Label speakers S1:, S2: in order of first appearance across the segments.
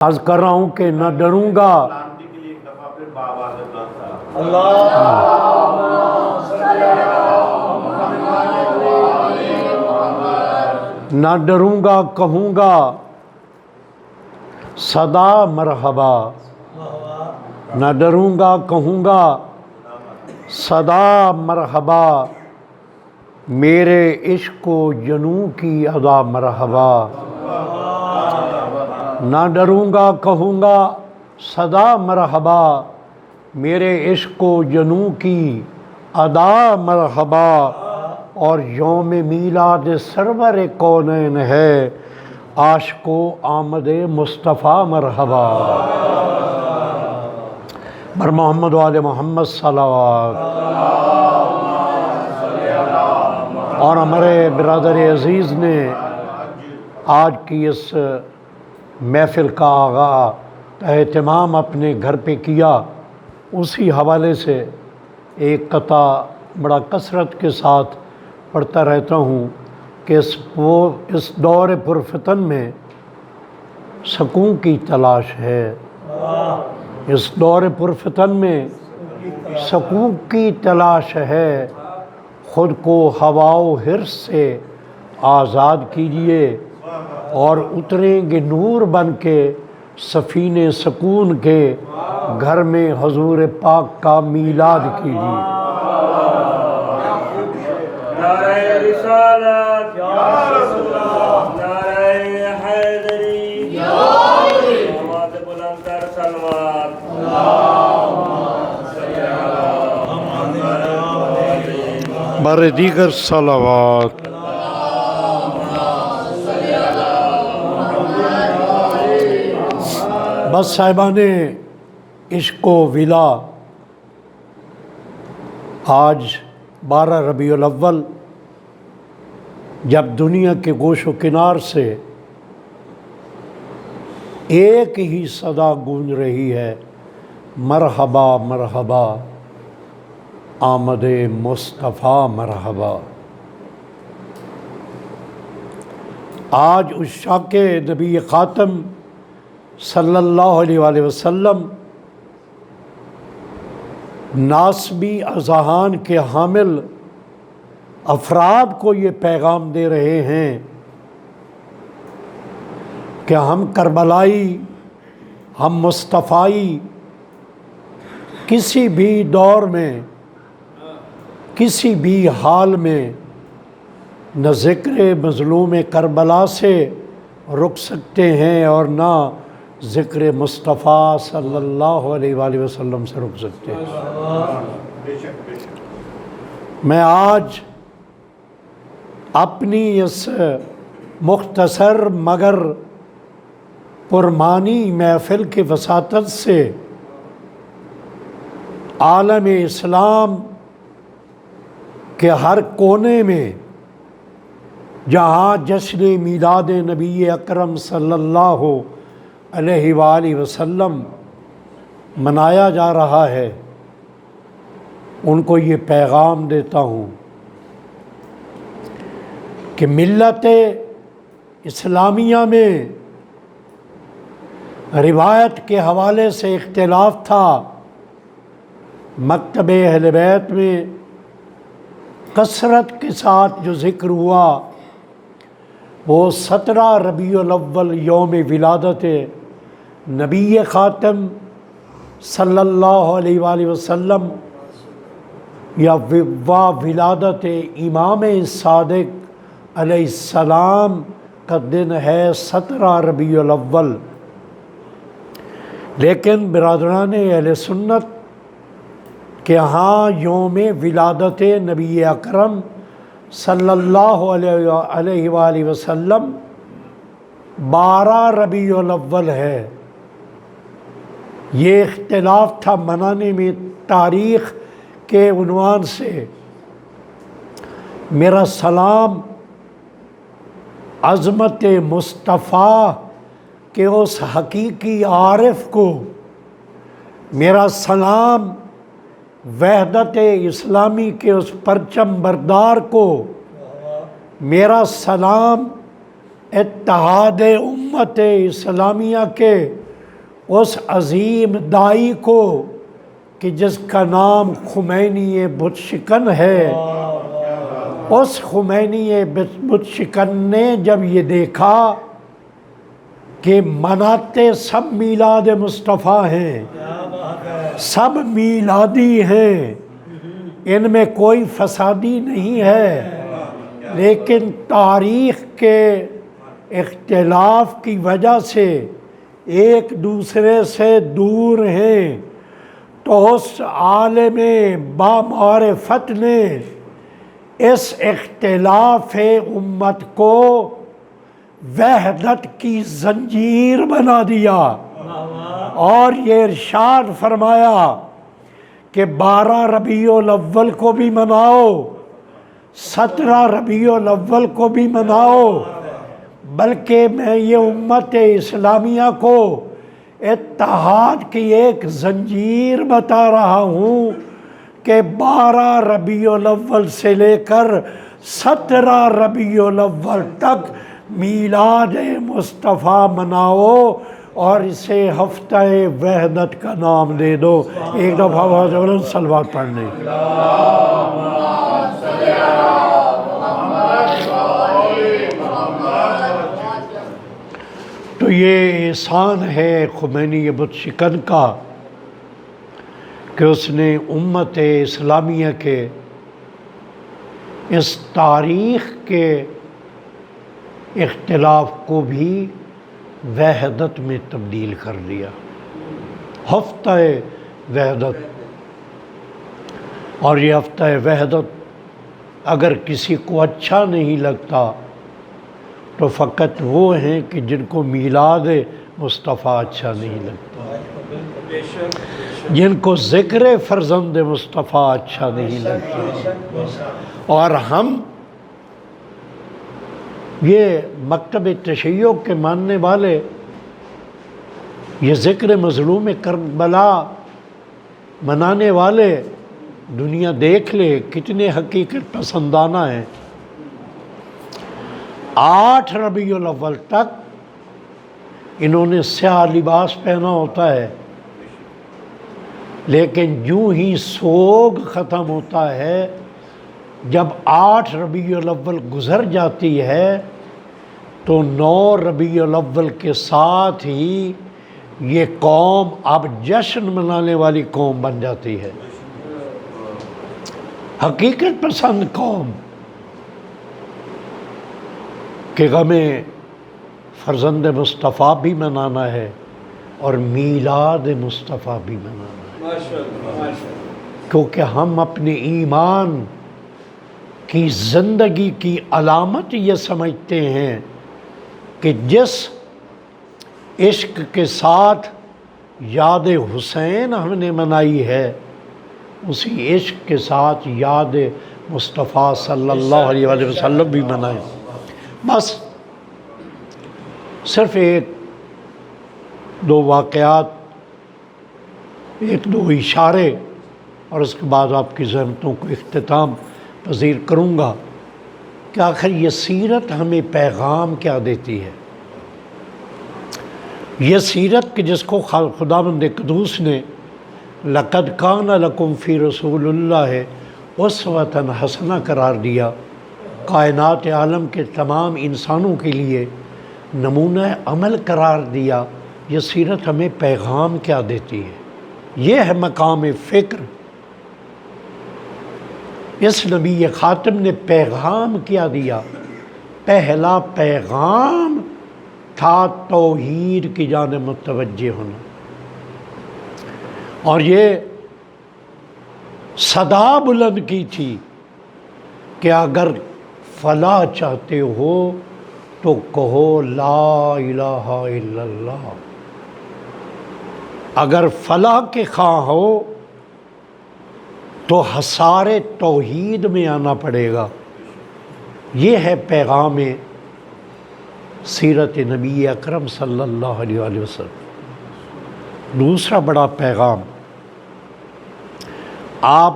S1: عرض کر رہا ہوں کہ نہ ڈروں گا نہ ڈروں گا، کہوں گا صدا مرحبا، نہ ڈروں گا، کہوں گا صدا مرحبا، میرے عشق و جنوں کی ادا مرحبا، نہ ڈروں گا، کہوں گا صدا مرحبا، میرے عشق و جنوں کی ادا مرحبا، اور یوم میلاد سرور کونین ہے، عاشق و آمد مصطفیٰ مرحبا، بر محمد و آل محمد صلوات۔ اور ہمارے برادر عزیز نے آج کی اس محفل کا آغاز اہتمام اپنے گھر پہ کیا، اسی حوالے سے ایک قطعہ بڑا کثرت کے ساتھ پڑھتا رہتا ہوں کہ اس دور پرفتن میں سکون کی تلاش ہے، اس دور پرفتن میں سکون کی تلاش ہے، خود کو ہوا و حرص سے آزاد کیجیے اور اتریں گے نور بن کے سفینے سکون کے، گھر میں حضور پاک کا میلاد کیجیے۔
S2: نعرہ رسالت یا رسول اللہ، نعرہ حیدری یا علی، آواز بلند کر صلوات۔
S1: بر دیگر صلوات۔ بس صاحبان عشق و ولا، آج 12 ربیع الاول جب دنیا کے گوش و کنار سے ایک ہی صدا گونج رہی ہے، مرحبا مرحبا آمد مصطفیٰ مرحبا، آج عشاق نبی خاتم صلی اللہ علیہ وآلہ وسلم ناسبی اذہان کے حامل افراد کو یہ پیغام دے رہے ہیں کہ ہم کربلائی، ہم مصطفائی کسی بھی دور میں، کسی بھی حال میں نہ ذکر مظلوم کربلا سے رک سکتے ہیں اور نہ ذکر مصطفیٰ صلی اللہ علیہ وآلہ وسلم سے رک سکتے ہیں۔ میں آج اپنی اس مختصر مگر پرمانی محفل کی وساطت سے عالم اسلام کے ہر کونے میں جہاں جشن میلاد نبی اکرم صلی اللہ علیہ وآلہ وسلم منایا جا رہا ہے، ان کو یہ پیغام دیتا ہوں کہ ملت اسلامیہ میں روایت کے حوالے سے اختلاف تھا، مکتب اہل بیت میں کثرت کے ساتھ جو ذکر ہوا وہ 17 ربیع الاول یوم ولادت نبی خاتم صلی اللہ علیہ وآلہ وسلم یا ولادت امام صادق علیہ السلام کا دن ہے 17 ربیع الاول، لیکن برادران اہل سنت کہ ہاں یوم ولادت نبی اکرم صلی اللہ علیہ وآلہ وسلم 12 ربیع الاول ہے۔ یہ اختلاف تھا منانے میں تاریخ کے عنوان سے۔ میرا سلام عظمت مصطفیٰ کے اس حقیقی عارف کو، میرا سلام وحدت اسلامی کے اس پرچم بردار کو، میرا سلام اتحاد امت اسلامیہ کے اس عظیم دائی کو کہ جس کا نام خمینی بت شکن ہے، اس خمینی بت شکن نے جب یہ دیکھا کہ مناتے سب میلاد مصطفیٰ ہیں، سب میلادی ہیں، ان میں کوئی فسادی نہیں ہے، لیکن تاریخ کے اختلاف کی وجہ سے ایک دوسرے سے دور ہیں، تو اس عالم بامعرفت نے اس اختلاف امت کو وحدت کی زنجیر بنا دیا، اور یہ ارشاد فرمایا کہ 12 ربیع الاول کو بھی مناؤ، 17 ربیع الاول کو بھی مناؤ، بلکہ میں یہ امت اسلامیہ کو اتحاد کی ایک زنجیر بتا رہا ہوں کہ 12 ربیع الاول سے لے کر 17 ربیع الاول تک میلاد مصطفیٰ مناؤ، اور اسے ہفتہ وحدت کا نام دے دو۔ ایک دفعہ صلوات پڑھنے۔ تو یہ احسان ہے خمینی بت شکن کا کہ اس نے امت اسلامیہ کے اس تاریخ کے اختلاف کو بھی وحدت میں تبدیل کر دیا، ہفتہ وحدت۔ اور یہ ہفتہ وحدت اگر کسی کو اچھا نہیں لگتا تو فقط وہ ہیں کہ جن کو میلاد مصطفیٰ اچھا نہیں لگتا، جن کو ذکر فرزند مصطفیٰ اچھا نہیں لگتا۔ اور ہم یہ مکتب تشیع کے ماننے والے یہ ذکر مظلوم کربلا منانے والے دنیا دیکھ لے کتنے حقیقت پسندانہ ہیں۔ 8 ربیع الاول تک انہوں نے سیاہ لباس پہنا ہوتا ہے، لیکن یوں ہی سوگ ختم ہوتا ہے جب 8 ربیع الاول گزر جاتی ہے تو 9 ربیع الاول کے ساتھ ہی یہ قوم اب جشن منانے والی قوم بن جاتی ہے، حقیقت پسند قوم کہ غم فرزند مصطفیٰ بھی منانا ہے اور میلاد مصطفیٰ بھی منانا ہے، کیونکہ ہم اپنے ایمان کی زندگی کی علامت یہ سمجھتے ہیں کہ جس عشق کے ساتھ یاد حسین ہم نے منائی ہے، اسی عشق کے ساتھ یاد مصطفیٰ صلی اللہ علیہ وآلہ وسلم بھی منائیں۔ بس صرف 1-2 واقعات، 1-2 اشارے، اور اس کے بعد آپ کی ذہنتوں کو اختتام پذیر کروں گا کہ آخر یہ سیرت ہمیں پیغام کیا دیتی ہے۔ یہ سیرت کہ جس کو خداوند قدوس نے لقد کان لکم فی رسول اللہ اسوۃ حسنہ قرار دیا، کائنات عالم کے تمام انسانوں کے لیے نمونہ عمل قرار دیا، یہ سیرت ہمیں پیغام کیا دیتی ہے؟ یہ ہے مقام فکر۔ اس نبی خاتم نے پیغام کیا دیا؟ پہلا پیغام تھا توحید کی جانب متوجہ ہونا، اور یہ صدا بلند کی تھی کہ اگر فلاح چاہتے ہو تو کہو لا الہ الا اللہ، اگر فلاح کے خواہ ہو تو حصار توحید میں آنا پڑے گا۔ یہ ہے پیغام سیرت نبی اکرم صلی اللہ علیہ وآلہ وسلم۔ دوسرا بڑا پیغام، آپ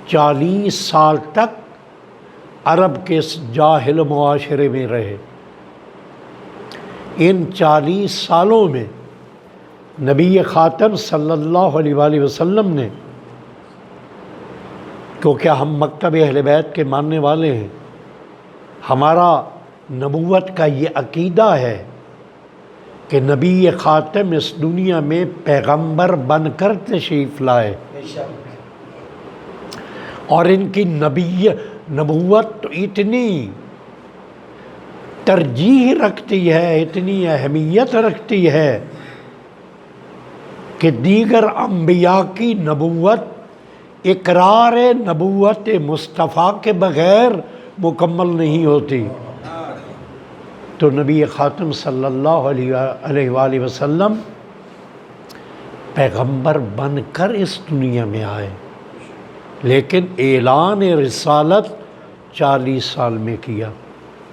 S1: 40 سال تک عرب کے اس جاہل معاشرے میں رہے۔ ان 40 سالوں میں نبی خاتم صلی اللہ علیہ وآلہ وسلم نے، کیونکہ ہم مکتب اہل بیت کے ماننے والے ہیں، ہمارا نبوت کا یہ عقیدہ ہے کہ نبی خاتم اس دنیا میں پیغمبر بن کر تشریف لائے، اور ان کی نبوت تو اتنی ترجیح رکھتی ہے، اتنی اہمیت رکھتی ہے کہ دیگر انبیاء کی نبوت اقرار نبوت مصطفیٰ کے بغیر مکمل نہیں ہوتی۔ تو نبی خاتم صلی اللہ علیہ وآلہ وسلم پیغمبر بن کر اس دنیا میں آئے، لیکن اعلان رسالت 40 سال میں کیا،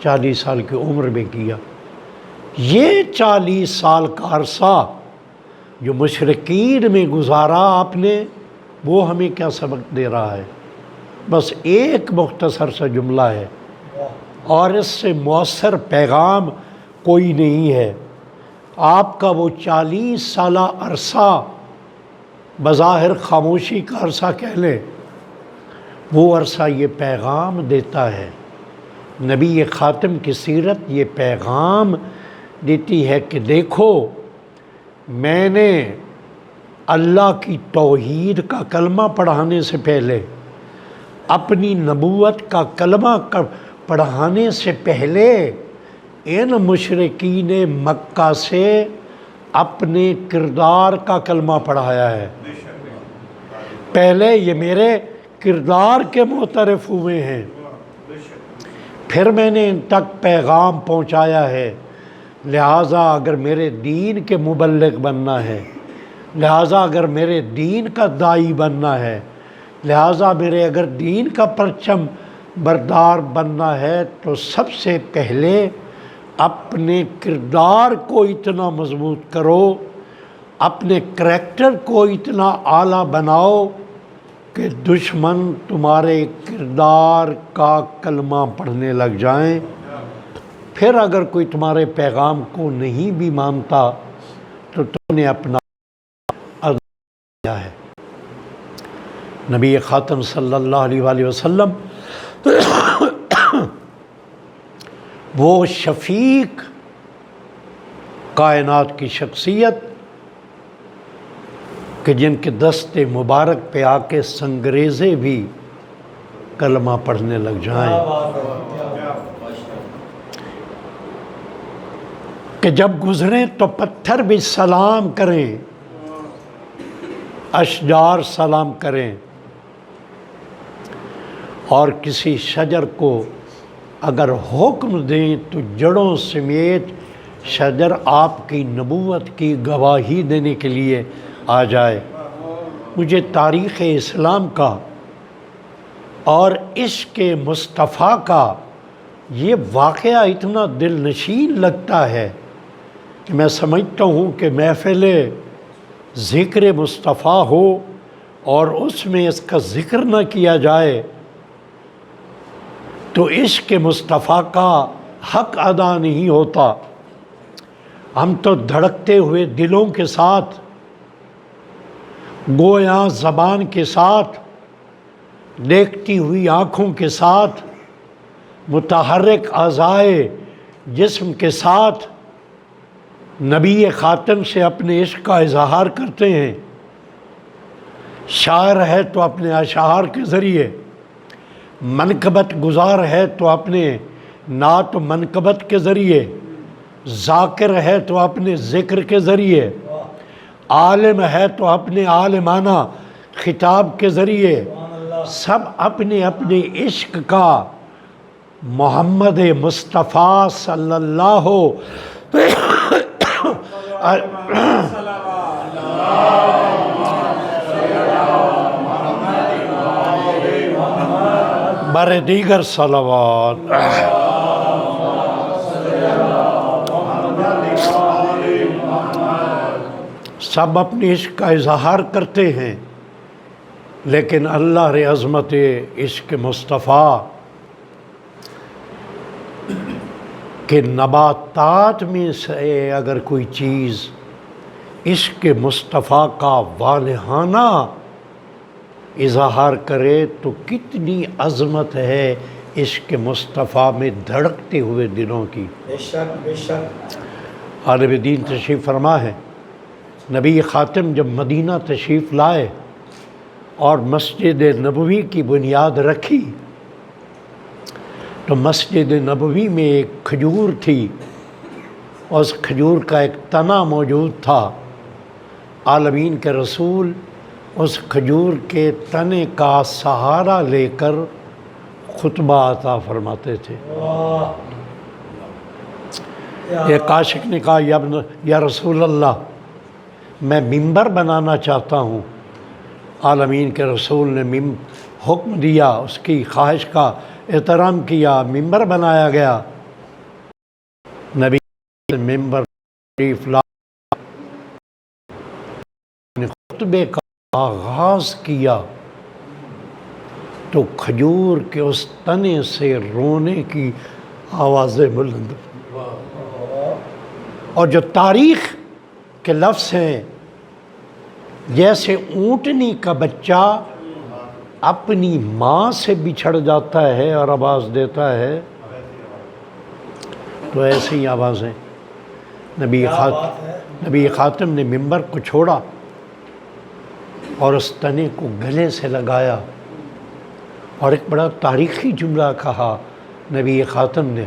S1: 40 سال کی عمر میں کیا۔ یہ 40 سال کا عرصہ جو مشرکین میں گزارا آپ نے، وہ ہمیں کیا سبق دے رہا ہے؟ بس ایک مختصر سا جملہ ہے، اور اس سے مؤثر پیغام کوئی نہیں ہے۔ آپ کا وہ 40 سالہ عرصہ بظاہر خاموشی کا عرصہ کہہ لیں، وہ عرصہ یہ پیغام دیتا ہے، نبی خاتم کی سیرت یہ پیغام دیتی ہے کہ دیکھو، میں نے اللہ کی توحید کا کلمہ پڑھانے سے پہلے، اپنی نبوت کا کلمہ پڑھانے سے پہلے ان مشرکین مکہ سے اپنے کردار کا کلمہ پڑھایا ہے۔ پہلے یہ میرے کردار کے معترف ہوئے ہیں، پھر میں نے ان تک پیغام پہنچایا ہے۔ لہٰذا اگر میرے دین کے مبلغ بننا ہے، لہٰذا اگر میرے دین کا داعی بننا ہے، لہٰذا میرے اگر دین کا پرچم بردار بننا ہے، تو سب سے پہلے اپنے کردار کو اتنا مضبوط کرو، اپنے کریکٹر کو اتنا اعلیٰ بناؤ کہ دشمن تمہارے کردار کا کلمہ پڑھنے لگ جائیں۔ پھر اگر کوئی تمہارے پیغام کو نہیں بھی مانتا تو تم نے اپنا عزم کیا ہے۔ نبی خاتم صلی اللہ علیہ وآلہ وسلم وہ شفیق کائنات کی شخصیت کہ جن کے دست مبارک پہ آ کے سنگریزے بھی کلمہ پڑھنے لگ جائیں، کہ جب گزریں تو پتھر بھی سلام کریں، اشجار سلام کریں، اور کسی شجر کو اگر حکم دیں تو جڑوں سمیت شجر آپ کی نبوت کی گواہی دینے کے لیے آ جائے۔ مجھے تاریخ اسلام کا اور عشق مصطفیٰ کا یہ واقعہ اتنا دل نشین لگتا ہے کہ میں سمجھتا ہوں کہ محفل ذکر مصطفیٰ ہو اور اس میں اس کا ذکر نہ کیا جائے تو عشق مصطفیٰ کا حق ادا نہیں ہوتا۔ ہم تو دھڑکتے ہوئے دلوں کے ساتھ، گویاں زبان کے ساتھ، دیکھتی ہوئی آنکھوں کے ساتھ، متحرک اعضائے جسم کے ساتھ نبی خاتم سے اپنے عشق کا اظہار کرتے ہیں۔ شاعر ہے تو اپنے اشعار کے ذریعے، منقبت گزار ہے تو اپنے نعت و منقبت کے ذریعے، ذاکر ہے تو اپنے ذکر کے ذریعے، عالم ہے تو اپنے عالمانہ خطاب کے ذریعے، سب اپنے اپنے عشق کا محمد مصطفیٰ صلی اللہ بر دیگر صلوات سب اپنی عشق کا اظہار کرتے ہیں، لیکن اللہ رے عظمت عشق مصطفیٰ کہ نباتات میں سے اگر کوئی چیز عشق مصطفیٰ کا والہانہ اظہار کرے تو کتنی عظمت ہے عشق مصطفیٰ میں دھڑکتے ہوئے دلوں کی۔
S3: بے شک بے شک۔
S1: عالم دین تشریف فرما ہے، نبی خاتم جب مدینہ تشریف لائے اور مسجد نبوی کی بنیاد رکھی تو مسجد نبوی میں ایک کھجور تھی، اس کھجور کا ایک تنا موجود تھا۔ عالمین کے رسول اس کھجور کے تنے کا سہارا لے کر خطبہ عطا فرماتے تھے۔ ایک عاشق نے کہا یا رسول اللہ، میں ممبر بنانا چاہتا ہوں۔ عالمین کے رسول نے حکم دیا، اس کی خواہش کا احترام کیا، ممبر بنایا گیا۔ نبی ممبر شریف لا نے خطبے کا آغاز کیا تو کھجور کے اس تنے سے رونے کی آوازیں بلند، اور جو تاریخ کے لفظ ہیں، جیسے اونٹنی کا بچہ اپنی ماں سے بچھڑ جاتا ہے اور آواز دیتا ہے، تو ایسی ہی آوازیں نبی خاتم نے ممبر کو چھوڑا اور اس تنے کو گلے سے لگایا، اور ایک بڑا تاریخی جملہ کہا نبی خاتم نے۔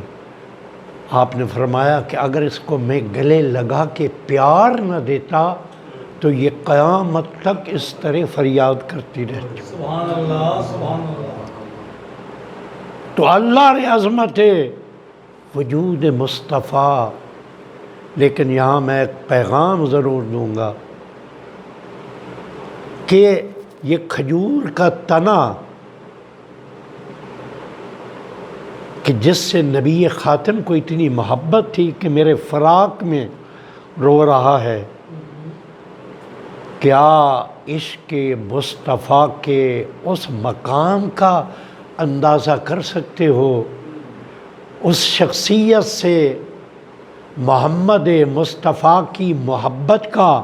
S1: آپ نے فرمایا کہ اگر اس کو میں گلے لگا کے پیار نہ دیتا تو یہ قیامت تک اس طرح فریاد کرتی رہتی۔
S3: سبحان اللہ سبحان اللہ۔
S1: تو اللہ نے عظمت وجود مصطفیٰ، لیکن یہاں میں ایک پیغام ضرور دوں گا کہ یہ کھجور کا تنا کہ جس سے نبی خاتم کو اتنی محبت تھی کہ میرے فراق میں رو رہا ہے، کیا عشق مصطفیٰ کے اس مقام کا اندازہ کر سکتے ہو؟ اس شخصیت سے محمد مصطفیٰ کی محبت کا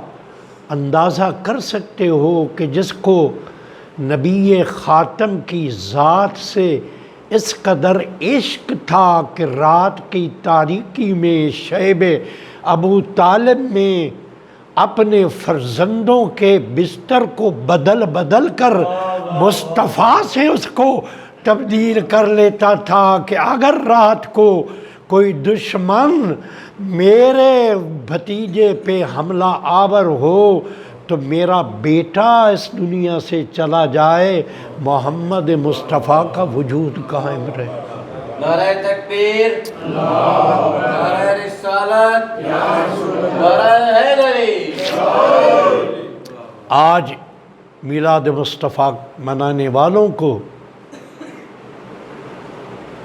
S1: اندازہ کر سکتے ہو کہ جس کو نبی خاتم کی ذات سے اس قدر عشق تھا کہ رات کی تاریکی میں شیب ابو طالب میں اپنے فرزندوں کے بستر کو بدل بدل کر مصطفیٰ سے اس کو تبدیل کر لیتا تھا کہ اگر رات کو کوئی دشمن میرے بھتیجے پہ حملہ آور ہو تو میرا بیٹا اس دنیا سے چلا جائے، محمد مصطفیٰ کا وجود قائم رہے۔
S4: نعرہ تکبیر، نعرہ رسالت، نعرہ حیدری۔
S1: آج میلاد مصطفیٰ منانے والوں کو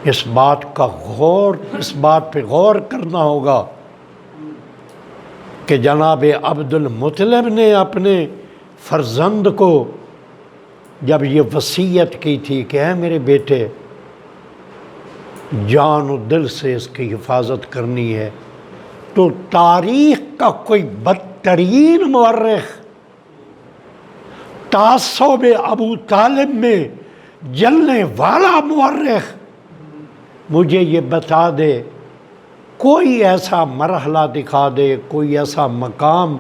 S1: اس بات پہ غور کرنا ہوگا کہ جناب عبد المطلب نے اپنے فرزند کو جب یہ وصیت کی تھی کہ اے میرے بیٹے، جان و دل سے اس کی حفاظت کرنی ہے، تو تاریخ کا کوئی بدترین مورخ تعصب ابو طالب میں جلنے والا مورخ مجھے یہ بتا دے، کوئی ایسا مرحلہ دکھا دے، کوئی ایسا مقام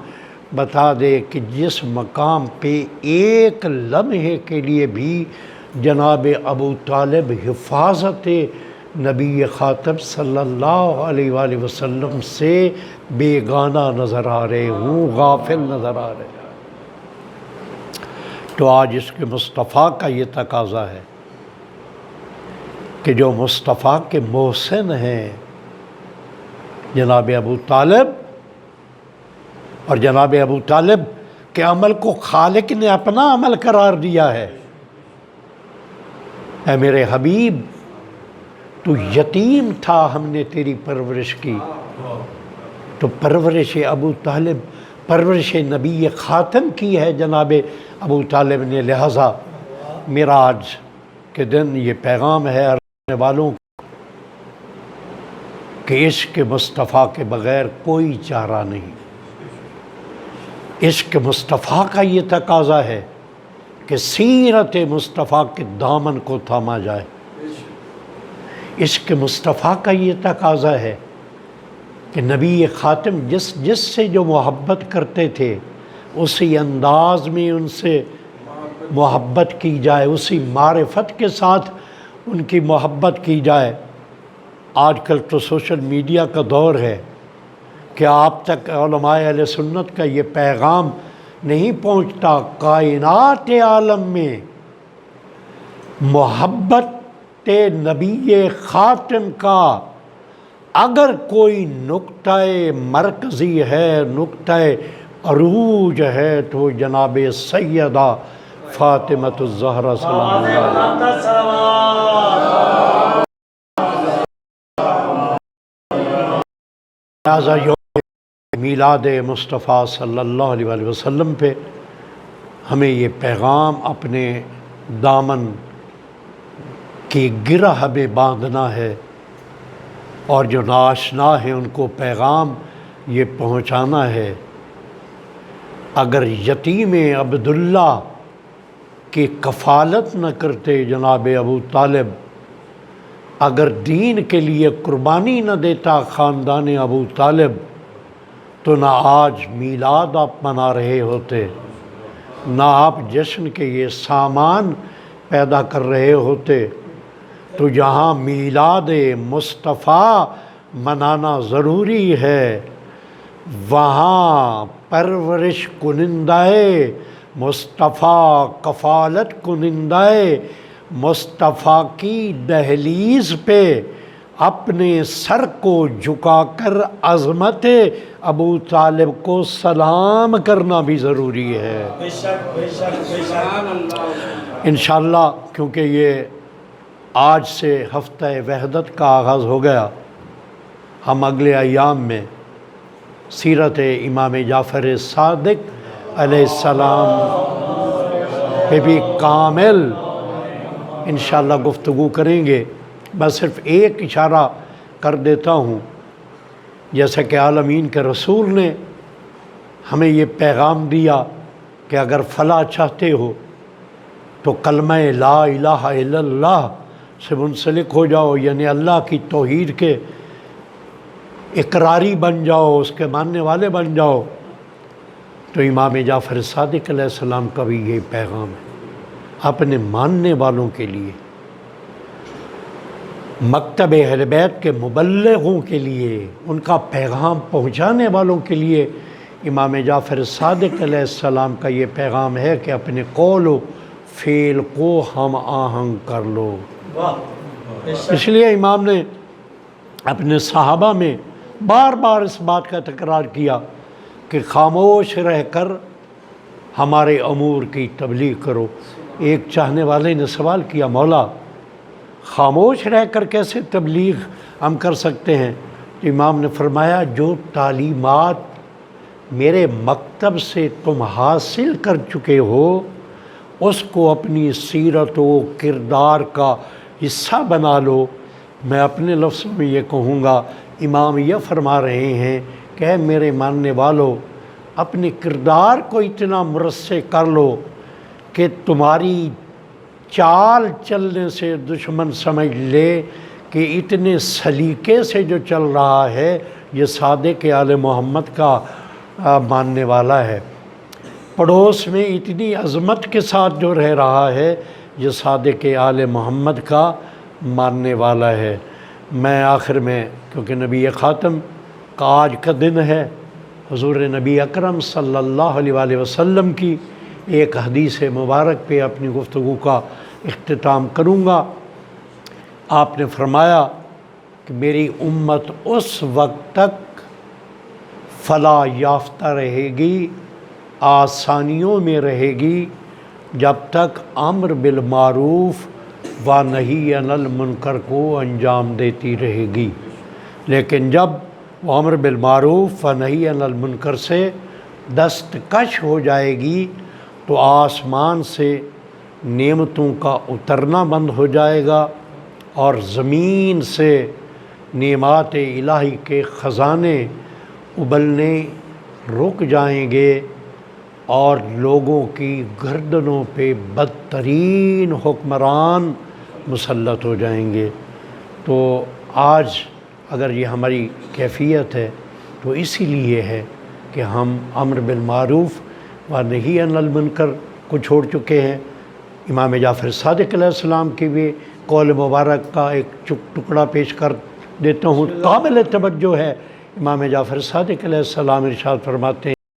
S1: بتا دے کہ جس مقام پہ ایک لمحے کے لیے بھی جناب ابو طالب حفاظت نبی خاتم صلی اللہ علیہ وآلہ وسلم سے بیگانہ نظر آ رہے ہوں، غافل نظر آ رہے ہیں۔ تو آج اس کے مصطفیٰ کا یہ تقاضا ہے کہ جو مصطفیٰ کے محسن ہیں جناب ابو طالب، اور جناب ابو طالب کے عمل کو خالق نے اپنا عمل قرار دیا ہے۔ اے میرے حبیب، تو یتیم تھا، ہم نے تیری پرورش کی، تو پرورش ابو طالب پرورش نبی خاتم کی ہے جناب ابو طالب نے، لہٰذا معراج کے دن یہ پیغام ہے کرنے والوں کہ عشق مصطفیٰ کے بغیر کوئی چارہ نہیں۔ عشق مصطفیٰ کا یہ تقاضا ہے کہ سیرت مصطفیٰ کے دامن کو تھاما جائے۔ عشق مصطفیٰ کا یہ تقاضا ہے کہ نبی خاتم جس سے جو محبت کرتے تھے اسی انداز میں ان سے محبت کی جائے، اسی معرفت کے ساتھ ان کی محبت کی جائے۔ آج کل تو سوشل میڈیا کا دور ہے کہ آپ تک علماء اہل سنت کا یہ پیغام نہیں پہنچتا۔ کائنات عالم میں محبت نبی خاتم کا اگر کوئی نقطہ مرکزی ہے، نقطہ عروج ہے، تو جناب سیدہ فاطمۃ الزہرا سلام اللہ لہذا یوم میلاد مصطفیٰ صلی اللہ علیہ وسلم پہ ہمیں یہ پیغام اپنے دامن کی گرہ میں باندھنا ہے، اور جو ناآشنا ہیں ان کو پیغام یہ پہنچانا ہے۔ اگر یتیم عبداللہ کی کفالت نہ کرتے جناب ابو طالب، اگر دین کے لیے قربانی نہ دیتا خاندان ابو طالب، تو نہ آج میلاد آپ منا رہے ہوتے، نہ آپ جشن کے یہ سامان پیدا کر رہے ہوتے۔ تو جہاں میلاد مصطفیٰ منانا ضروری ہے، وہاں پرورش کنندہ مصطفیٰ، کفالت کنندہ مصطفیٰ کی دہلیز پہ اپنے سر کو جھکا کر عظمت ابو طالب کو سلام کرنا بھی ضروری ہے۔
S3: بے شک بے شک بے شک۔
S1: انشاءاللہ کیونکہ یہ آج سے ہفتہ وحدت کا آغاز ہو گیا، ہم اگلے ایام میں سیرت امام جعفر صادق علیہ السلام پہ بھی کامل انشاءاللہ گفتگو کریں گے۔ بس صرف ایک اشارہ کر دیتا ہوں، جیسا کہ عالمین کے رسول نے ہمیں یہ پیغام دیا کہ اگر فلاح چاہتے ہو تو کلمہ لا الہ الا اللہ سے منسلک ہو جاؤ، یعنی اللہ کی توحید کے اقراری بن جاؤ، اس کے ماننے والے بن جاؤ۔ تو امام جعفر صادق علیہ السلام کا بھی یہ پیغام ہے اپنے ماننے والوں کے لیے، مکتب اہل بیت کے مبلغوں کے لیے، ان کا پیغام پہنچانے والوں کے لیے امام جعفر صادق علیہ السلام کا یہ پیغام ہے کہ اپنے قول و فعل کو ہم آہنگ کر لو۔
S3: واہ بے شک۔
S1: اس لیے امام نے اپنے صحابہ میں بار بار اس بات کا تکرار کیا کہ خاموش رہ کر ہمارے امور کی تبلیغ کرو۔ ایک چاہنے والے نے سوال کیا، مولا خاموش رہ کر کیسے تبلیغ ہم کر سکتے ہیں؟ تو امام نے فرمایا جو تعلیمات میرے مکتب سے تم حاصل کر چکے ہو اس کو اپنی سیرت و کردار کا حصہ بنا لو۔ میں اپنے لفظوں میں یہ کہوں گا، امام یہ فرما رہے ہیں کہ اے میرے ماننے والو، اپنے کردار کو اتنا مرصع کر لو کہ تمہاری چال چلنے سے دشمن سمجھ لے کہ اتنے سلیقے سے جو چل رہا ہے یہ صادق آل محمد کا ماننے والا ہے، پڑوس میں اتنی عظمت کے ساتھ جو رہ رہا ہے یہ صادق آل محمد کا ماننے والا ہے۔ میں آخر میں کیونکہ نبی خاتم کا آج کا دن ہے، حضور نبی اکرم صلی اللہ علیہ وآلہ وسلم کی ایک حدیث مبارک پہ اپنی گفتگو کا اختتام کروں گا۔ آپ نے فرمایا کہ میری امت اس وقت تک فلاح یافتہ رہے گی، آسانیوں میں رہے گی، جب تک امر بالمعروف و نہی عن المنکر کو انجام دیتی رہے گی۔ لیکن جب وہ امر بالمعروف و نہی عن المنکر سے دستکش ہو جائے گی تو آسمان سے نعمتوں کا اترنا بند ہو جائے گا اور زمین سے نعمات الہی کے خزانے ابلنے رک جائیں گے، اور لوگوں کی گردنوں پہ بدترین حکمران مسلط ہو جائیں گے۔ تو آج اگر یہ ہماری کیفیت ہے تو اسی لیے ہے کہ ہم امر بالمعروف و نہی عن المنکر کو چھوڑ چکے ہیں۔ امام جعفر صادق علیہ السلام کی بھی قول مبارک کا ایک ٹکڑا پیش کر دیتا ہوں، قابل توجہ ہے۔ امام جعفر صادق علیہ السلام ارشاد فرماتے ہیں